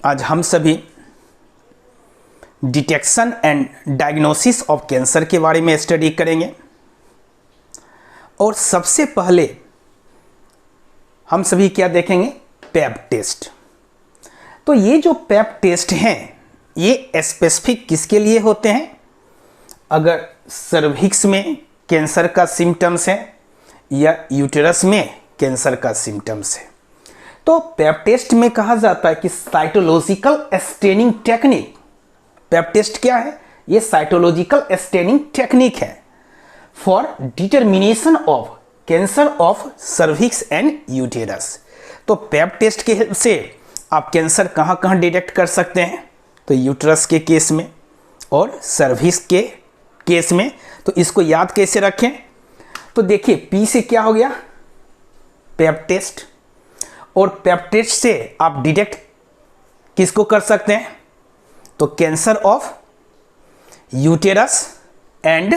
आज हम सभी detection and diagnosis of cancer के बारे में स्टडी करेंगे। और सबसे पहले हम सभी क्या देखेंगे, पैप टेस्ट। तो ये जो पैप टेस्ट हैं ये स्पेसिफिक किसके लिए होते हैं? अगर सर्विक्स में कैंसर का सिम्टम्स है या यूटेरस में कैंसर का सिम्टम्स है। तो पैप टेस्ट में कहा जाता है कि cytological staining technique. Pap test क्या है? ये साइटोलॉजिकल स्टेनिंग टेक्निक है for determination of cancer of cervix and uterus. तो पैप टेस्ट के हेल्प से आप कैंसर कहाँ कहाँ डिटेक्ट कर सकते हैं? तो यूटेरस के केस में और सर्विक्स के केस में। तो इसको याद कैसे रखें? तो देखिए, पी से क्या हो गया, पैप टेस्ट। और पैप टेस्ट से आप डिटेक्ट किसको कर सकते हैं? तो cancer of uterus and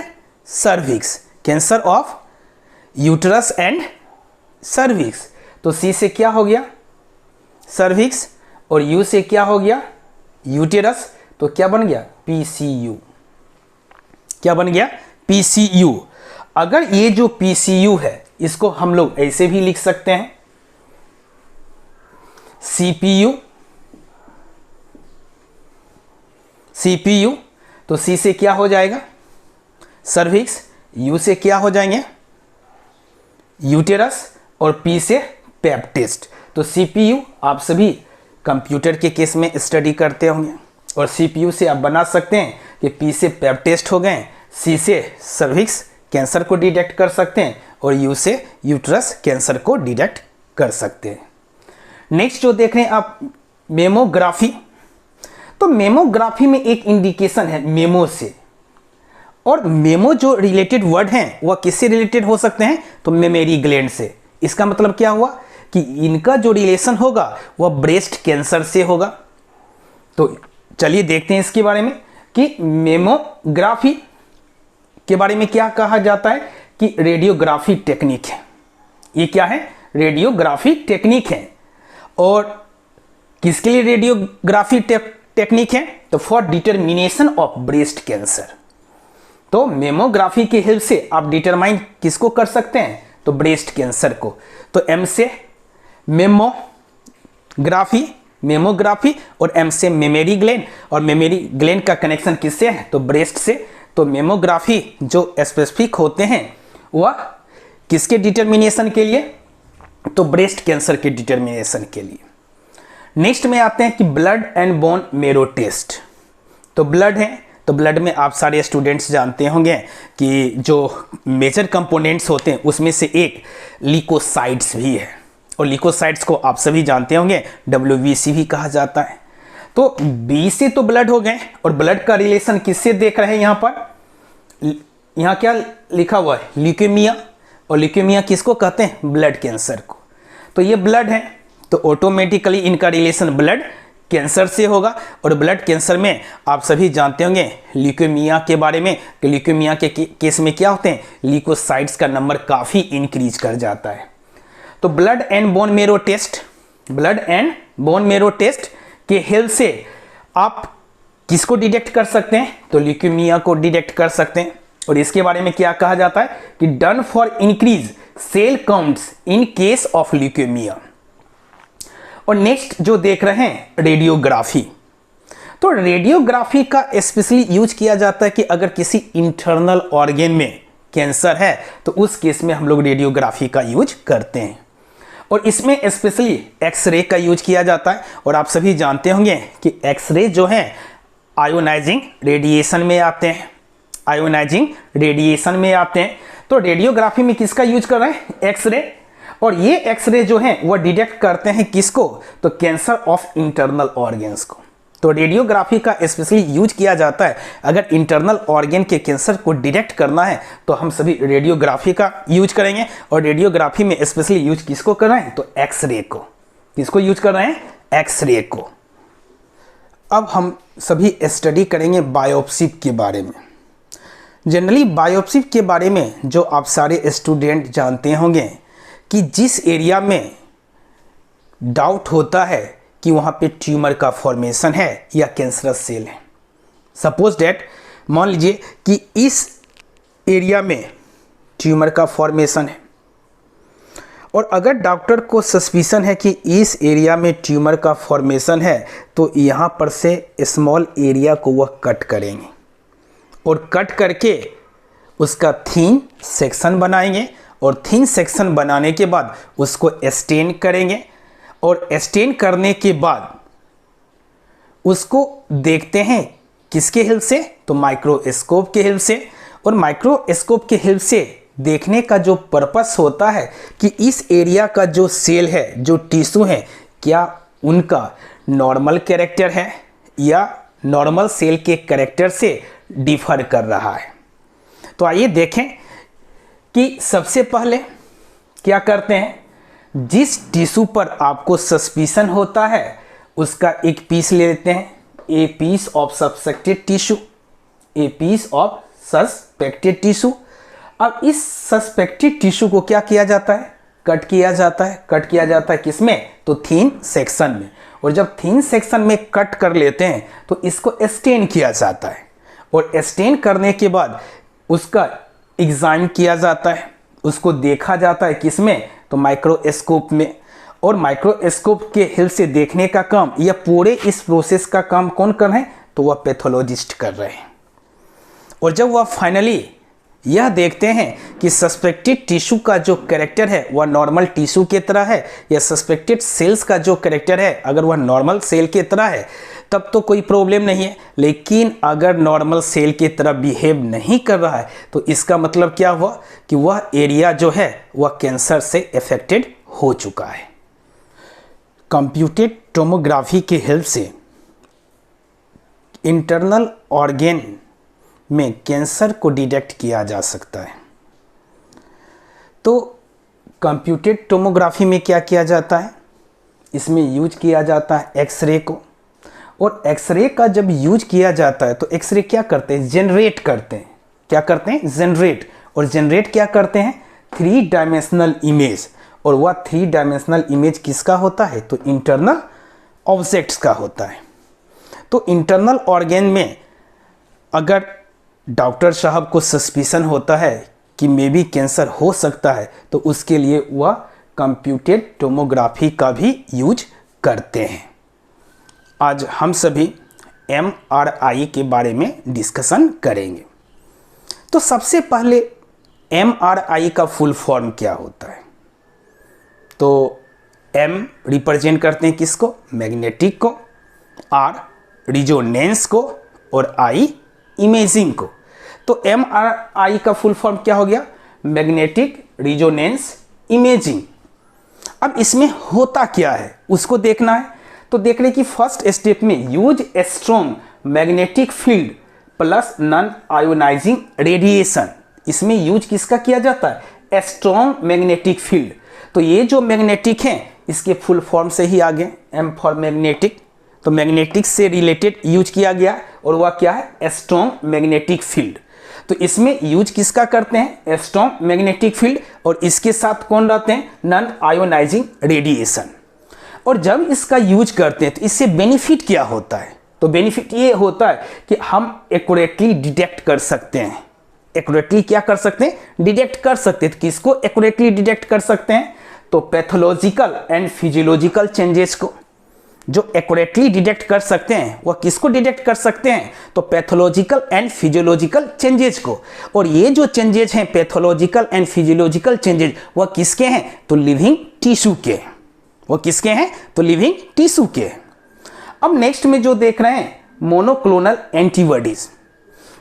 cervix, cancer of uterus and cervix. तो सी से क्या हो गया, सर्विक्स, और यू से क्या हो गया, यूटेरस। तो क्या बन गया, PCU। क्या बन गया, PCU। अगर ये जो PCU है इसको हम लोग ऐसे भी लिख सकते हैं, CPU। तो C से क्या हो जाएगा, सर्विक्स, U से क्या हो जाएंगे, यूटेरस, और P से पैप टेस्ट। तो CPU आप सभी कंप्यूटर के केस में स्टडी करते होंगे, और CPU से आप बना सकते हैं कि P से पैप टेस्ट हो गए, C से सर्विक्स कैंसर को डिटेक्ट कर सकते हैं, और U से यूटेरस कैंसर को डिटेक्ट कर सकते हैं। नेक्स्ट जो देख रहे हैं आप, मेमोग्राफी। तो मेमोग्राफी में एक इंडिकेशन है मेमो से, और मेमो जो रिलेटेड वर्ड हैं वह किससे रिलेटेड हो सकते हैं? तो मेमोरी ग्लैंड से। इसका मतलब क्या हुआ कि इनका जो रिलेशन होगा वह ब्रेस्ट कैंसर से होगा। तो चलिए देखते हैं इसके बारे में कि मेमोग्राफी के बारे में क्या कहा जाता है कि रेडियोग्राफी टेक्निक है। ये क्या है, रेडियोग्राफी टेक्निक है। और किसके लिए रेडियोग्राफी टेक्निक है? तो for determination of breast cancer. तो मेमोग्राफी की हेल्प से आप डिटरमाइन किसको कर सकते हैं? तो ब्रेस्ट कैंसर को। तो M से मेमोग्राफी, और M से मेमोरी ग्लैंड, और मेमोरी ग्लैंड का कनेक्शन किससे है? तो ब्रेस्ट से। तो मेमोग्राफी जो स्पेसिफिक होते हैं वह किसके डिटर्मिनेशन के लिए? तो ब्रेस्ट कैंसर के डिटर्मिनेशन के लिए। नेक्स्ट में आते हैं कि blood and bone marrow test. तो ब्लड है, तो ब्लड में आप सारे स्टूडेंट्स जानते होंगे कि जो मेजर कंपोनेंट्स होते हैं उसमें से एक ल्यूकोसाइट्स भी है, और ल्यूकोसाइट्स को आप सभी जानते होंगे WBC भी कहा जाता है। तो B से तो ब्लड हो गए, और ब्लड का रिलेशन किससे देख रहे हैं यहाँ पर? यहाँ क्या लिखा हुआ है, ल्यूकेमिया। और ल्यूकेमिया किसको कहते हैं? ब्लड कैंसर को। तो ये ब्लड है, तो ऑटोमेटिकली इनका रिलेशन ब्लड कैंसर से होगा। और ब्लड कैंसर में आप सभी जानते होंगे ल्यूकेमिया के बारे में कि ल्यूकेमिया के केस में क्या होते हैं, ल्यूकोसाइट्स का नंबर काफ़ी इंक्रीज कर जाता है। तो blood and bone marrow test, blood and bone marrow test के हेल्प से आप किसको डिटेक्ट कर सकते हैं? तो ल्यूकेमिया को डिटेक्ट कर सकते हैं। और इसके बारे में क्या कहा जाता है कि done for increase cell counts in case of leukaemia. और नेक्स्ट जो देख रहे हैं, रेडियोग्राफी। तो रेडियोग्राफी का स्पेशली यूज किया जाता है कि अगर किसी इंटरनल ऑर्गन में कैंसर है तो उस केस में हम लोग रेडियोग्राफी का यूज करते हैं। और इसमें स्पेशली एक्सरे का यूज किया जाता है। और आप सभी जानते होंगे कि एक्सरे जो है आयोनाइजिंग रेडिएशन में आते हैं, आयोनाइजिंग रेडिएशन में आते हैं। तो रेडियोग्राफी में किसका यूज कर रहे हैं? एक्सरे। और ये एक्सरे जो है वह डिटेक्ट करते हैं किसको? तो कैंसर ऑफ इंटरनल ऑर्गन्स को। तो रेडियोग्राफी का स्पेशली यूज किया जाता है अगर इंटरनल ऑर्गन के कैंसर को डिटेक्ट करना है तो हम सभी रेडियोग्राफी का यूज करेंगे। और रेडियोग्राफी में स्पेशली यूज किसको कर रहे हैं? तो एक्सरे को। किसको यूज कर रहे हैं? एक्सरे को। अब हम सभी स्टडी करेंगे बायोप्सी के बारे में। जनरली बायोप्सी के बारे में जो आप सारे स्टूडेंट जानते होंगे कि जिस एरिया में डाउट होता है कि वहाँ पे ट्यूमर का फॉर्मेशन है या कैंसरस सेल है। सपोज डैट मान लीजिए कि इस एरिया में ट्यूमर का फॉर्मेशन है और अगर डॉक्टर को सस्पिशन है कि इस एरिया में ट्यूमर का फॉर्मेशन है तो यहाँ पर से स्मॉल एरिया को वह कट करेंगे और कट करके उसका थिन सेक्शन बनाएंगे और थिन सेक्शन बनाने के बाद उसको स्टेन करेंगे और स्टेन करने के बाद उसको देखते हैं किसके हेल्प से, तो माइक्रोस्कोप के हेल्प से। और माइक्रोस्कोप के हेल्प से देखने का जो पर्पस होता है कि इस एरिया का जो सेल है, जो टिश्यू है, क्या उनका नॉर्मल कैरेक्टर है या नॉर्मल सेल के कैरेक्टर से डिफर कर रहा है। तो आइए देखें कि सबसे पहले क्या करते हैं, जिस टिश्यू पर आपको सस्पिशन होता है उसका एक पीस ले लेते हैं, a piece of suspected tissue, a piece of suspected tissue. अब इस सस्पेक्टेड टिश्यू को क्या किया जाता है, कट किया जाता है। कट किया जाता है किसमें, तो थिन सेक्शन में। और जब थिन सेक्शन में कट कर लेते हैं तो इसको स्टेन किया जाता है और स्टेन करने के बाद उसका एग्जामिन किया जाता है, उसको देखा जाता है किसमें, तो माइक्रोस्कोप में। और माइक्रोस्कोप के हेल्प से देखने का काम या पूरे इस प्रोसेस का काम कौन कर रहे हैं, तो वह पैथोलॉजिस्ट कर रहे हैं। और जब वह फाइनली यह देखते हैं कि सस्पेक्टेड टिश्यू का जो कैरेक्टर है वह नॉर्मल टिश्यू की तरह है या सस्पेक्टेड सेल्स का जो कैरेक्टर है अगर वह नॉर्मल सेल की तरह है तब तो कोई प्रॉब्लम नहीं है। लेकिन अगर नॉर्मल सेल की तरह बिहेव नहीं कर रहा है तो इसका मतलब क्या हुआ कि वह एरिया जो है वह कैंसर से अफेक्टेड हो चुका है। कंप्यूटेड टोमोग्राफी के हेल्प से इंटरनल ऑर्गेन में कैंसर को डिटेक्ट किया जा सकता है। तो कंप्यूटेड टोमोग्राफी में क्या किया जाता है, इसमें यूज किया जाता है एक्सरे को। और एक्सरे का जब यूज किया जाता है तो एक्सरे क्या करते हैं, जनरेट करते हैं। क्या करते हैं, जनरेट। और जनरेट क्या करते हैं, 3 डायमेंशनल इमेज। और वह 3 डायमेंशनल इमेज किसका होता है, तो इंटरनल ऑब्जेक्ट्स का होता है। तो इंटरनल ऑर्गेन में अगर डॉक्टर साहब को सस्पिशन होता है कि मे बी कैंसर हो सकता है तो उसके लिए वह कंप्यूटेड टोमोग्राफी का भी यूज करते हैं। आज हम सभी MRI के बारे में डिस्कशन करेंगे। तो सबसे पहले MRI का फुल फॉर्म क्या होता है, तो M रिप्रेजेंट करते हैं किसको, मैग्नेटिक को, R रिजोनेंस को और I इमेजिंग को। तो MRI का फुल फॉर्म क्या हो गया, मैग्नेटिक रिजोनेंस इमेजिंग। अब इसमें होता क्या है उसको देखना है। तो देखने की फर्स्ट स्टेप में use strong magnetic field plus non ionising radiation. इसमें यूज किसका किया जाता है, स्ट्रॉन्ग मैग्नेटिक फील्ड। तो ये जो मैग्नेटिक है इसके फुल फॉर्म से ही आगे M फॉर मैग्नेटिक, तो मैग्नेटिक से रिलेटेड यूज किया गया और वह क्या है, स्ट्रॉन्ग मैग्नेटिक फील्ड। तो इसमें यूज किसका करते हैं, स्ट्रॉन्ग मैग्नेटिक फील्ड। और इसके साथ कौन रहते हैं, नॉन आयोनाइजिंग रेडिएशन। और जब इसका यूज करते हैं तो इससे बेनिफिट क्या होता है, तो बेनिफिट ये होता है कि हम एक्यूरेटली डिटेक्ट कर सकते हैं। एक्यूरेटली क्या कर सकते हैं, डिटेक्ट कर सकते हैं। तो किसको एक्यूरेटली डिटेक्ट कर सकते हैं, तो पैथोलॉजिकल एंड फिजियोलॉजिकल चेंजेस को। जो एक्यूरेटली डिटेक्ट कर सकते हैं वह किसको डिटेक्ट कर सकते हैं, तो पैथोलॉजिकल एंड फिजियोलॉजिकल चेंजेस को। और ये जो चेंजेस हैं पैथोलॉजिकल एंड फिजियोलॉजिकल चेंजेस वह किसके हैं, तो लिविंग टिश्यू के। वो किसके हैं, तो लिविंग टिश्यू के। अब नेक्स्ट में जो देख रहे हैं मोनोक्लोनल एंटीबॉडीज।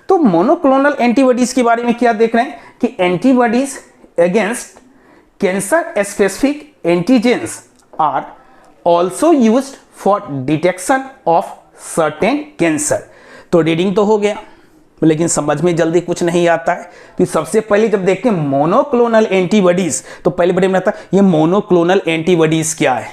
तो मोनोक्लोनल एंटीबॉडीज के बारे में क्या देख रहे हैं कि antibodies against cancer specific antigens are also used for detection of certain cancer. तो रीडिंग तो हो गया लेकिन समझ में जल्दी कुछ नहीं आता है। तो सबसे पहले जब देखते हैं मोनोक्लोनल एंटीबॉडीज तो पहले बड़े में आता है ये मोनोक्लोनल एंटीबॉडीज क्या है।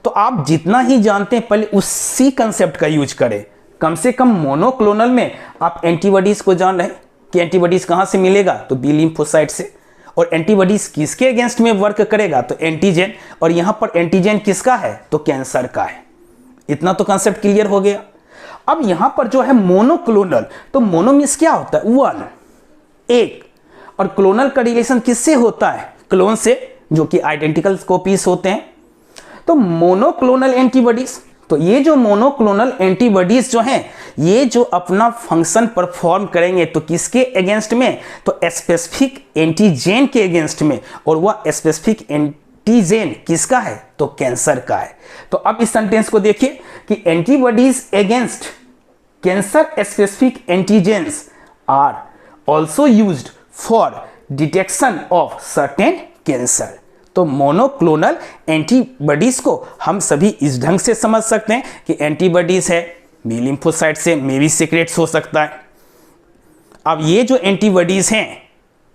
तो आप जितना ही जानते हैं पहले उसी कंसेप्ट का यूज करें। कम से कम मोनोक्लोनल में आप एंटीबॉडीज को जान रहे हैं कि एंटीबॉडीज कहां से मिलेगा, तो बी लिम्फोसाइट से। और एंटीबॉडीज किसके अगेंस्ट में वर्क करेगा, तो एंटीजन। और यहां पर एंटीजन किसका है, तो कैंसर का है। इतना तो कंसेप्ट क्लियर हो गया। अब यहां पर जो है मोनोक्लोनल, तो मोनो मीन्स क्या होता है, वन, एक, और क्लोनल का रिलेशन किससे होता है, क्लोन से, जो कि आइडेंटिकल कॉपीज होते हैं। तो मोनोक्लोनल एंटीबॉडीज, तो ये जो मोनोक्लोनल एंटीबॉडीज जो हैं, ये जो अपना फंक्शन परफॉर्म करेंगे तो किसके अगेंस्ट में, तो स्पेसिफिक एंटीजेन के अगेंस्ट में, और वह स्पेसिफिक एंटीजेन किसका है, तो कैंसर का है। तो अब इस सेंटेंस को देखिए कि antibodies against cancer specific antigens are also used for detection of certain cancer. तो मोनोक्लोनल एंटीबॉडीज को हम सभी इस ढंग से समझ सकते हैं कि एंटीबॉडीज है, बी लिम्फोसाइट से मे बी सीक्रेट्स हो सकता है। अब ये जो एंटीबॉडीज हैं,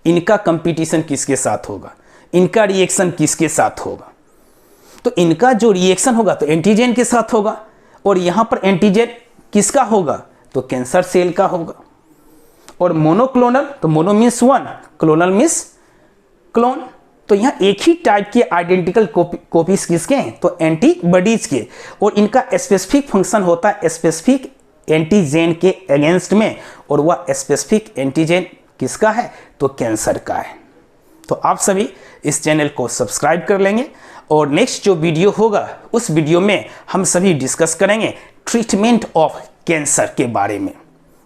इनका कंपटीशन किसके साथ होगा, इनका रिएक्शन किसके साथ होगा, तो इनका जो रिएक्शन होगा तो एंटीजन के साथ होगा, और यहां पर एंटीजन किसका होगा, तो कैंसर सेल का होगा। और मोनोक्लोनल, तो mono means one, clonal means clone, तो यहाँ एक ही टाइप के आइडेंटिकल कॉपीज किसके हैं, तो एंटीबॉडीज के, और इनका स्पेसिफिक फंक्शन होता है स्पेसिफिक एंटीजेन के अगेंस्ट में, और वह स्पेसिफिक एंटीजेन किसका है, तो कैंसर का है। तो आप सभी इस चैनल को सब्सक्राइब कर लेंगे, और नेक्स्ट जो वीडियो होगा उस वीडियो में हम सभी डिस्कस करेंगे ट्रीटमेंट ऑफ कैंसर के बारे में।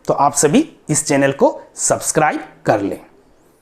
तो आप सभी इस चैनल को सब्सक्राइब कर लें।